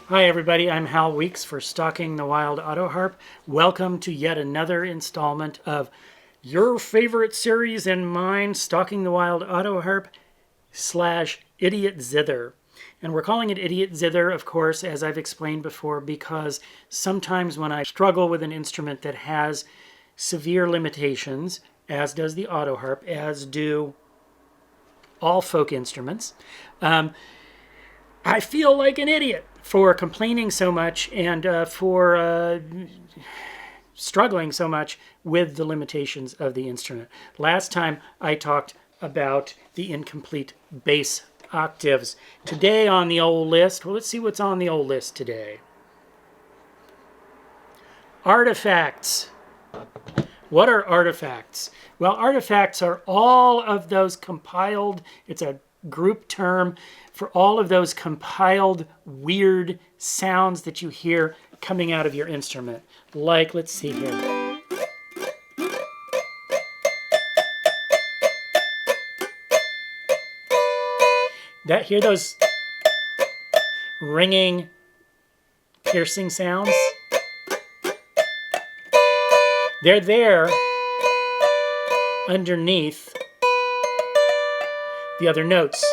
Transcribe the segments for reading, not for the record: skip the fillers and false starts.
Hi everybody, I'm Hal Weeks for Stalking the Wild Autoharp. Welcome to yet another installment of your favorite series and mine, Stalking the Wild Autoharp / Idiot Zither. And we're calling it Idiot Zither, of course, as I've explained before, because sometimes when I struggle with an instrument that has severe limitations, as does the Autoharp, as do all folk instruments, I feel like an idiot for complaining so much and for struggling so much with the limitations of the instrument. Last time I talked about the incomplete bass octaves. Today on the old list, well, let's see what's on the old list today. Artifacts. What are artifacts? Well, artifacts are all of those compiled, it's a group term for all of those compiled weird sounds that you hear coming out of your instrument. Like, let's see here. Hear those ringing, piercing sounds? They're there underneath the other notes.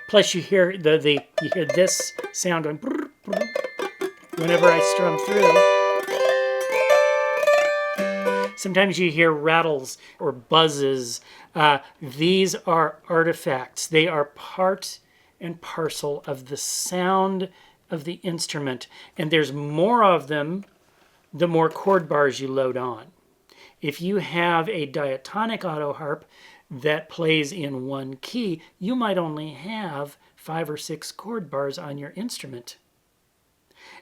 Plus, you hear you hear this sound going whenever I strum through. Sometimes you hear rattles or buzzes. These are artifacts. They are part and parcel of the sound of the instrument, and there's more of them the more chord bars you load on. If you have a diatonic autoharp that plays in one key, you might only have 5 or 6 chord bars on your instrument.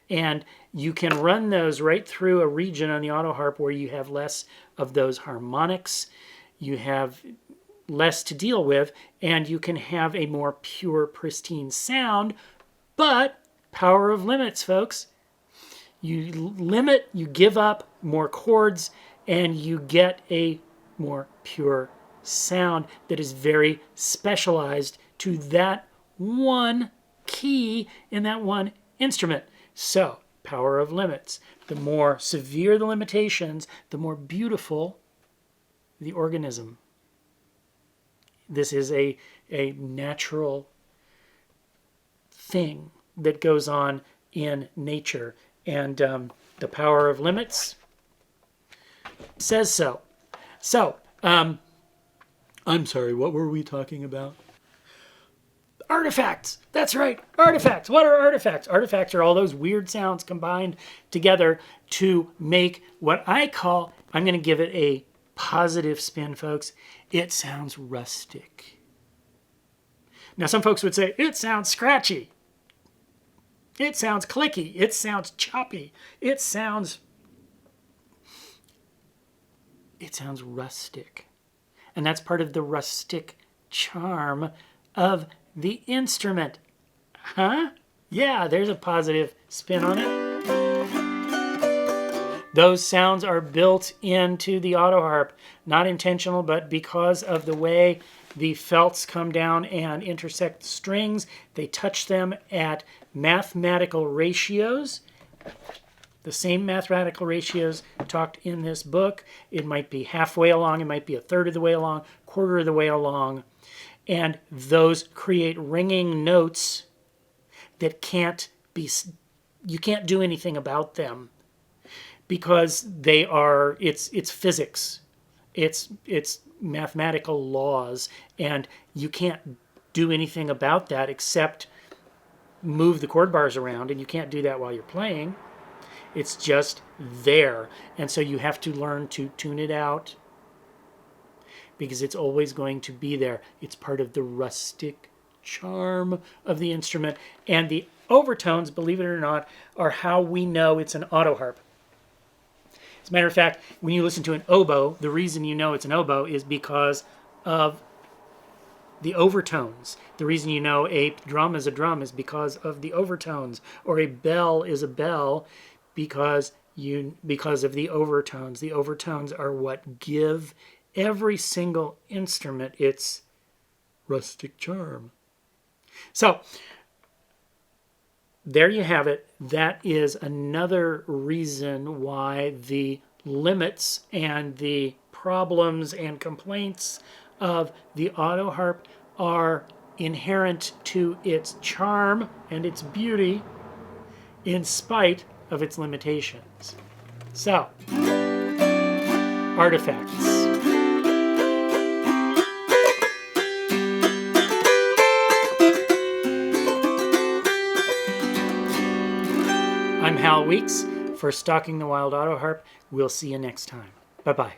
And you can run those right through a region on the autoharp where you have less of those harmonics, you have less to deal with, and you can have a more pure, pristine sound. But power of limits, folks. You limit, you give up more chords, and you get a more pure sound that is very specialized to that one key in that one instrument. So, power of limits. The more severe the limitations, the more beautiful the organism. This is a natural thing that goes on in nature. And the power of limits says so. So, I'm sorry, what were we talking about? Artifacts! That's right, artifacts! What are artifacts? Artifacts are all those weird sounds combined together to make what I call, I'm going to give it a positive spin, folks. It sounds rustic. Now, some folks would say, it sounds scratchy. It sounds clicky. It sounds choppy. It sounds rustic. And that's part of the rustic charm of the instrument. Huh? Yeah, there's a positive spin on it. Those sounds are built into the Autoharp. Not intentional, but because of the way the felts come down and intersect the strings, they touch them at mathematical ratios. The same mathematical ratios talked in this book. It might be halfway along, it might be a third of the way along, quarter of the way along. And those create ringing notes that you can't do anything about them because it's physics. It's mathematical laws, and you can't do anything about that except move the chord bars around, and you can't do that while you're playing. It's just there. And so you have to learn to tune it out because it's always going to be there. It's part of the rustic charm of the instrument. And the overtones, believe it or not, are how we know it's an autoharp. As a matter of fact, when you listen to an oboe, the reason you know it's an oboe is because of the overtones. The reason you know a drum is a drum is because of the overtones, or a bell is a bell because of the overtones. The overtones are what give every single instrument its rustic charm. So, there you have it. That is another reason why the limits and the problems and complaints of the Autoharp are inherent to its charm and its beauty in spite of its limitations. So, artifacts. I'm Hal Weeks for Stalking the Wild Autoharp. We'll see you next time. Bye-bye.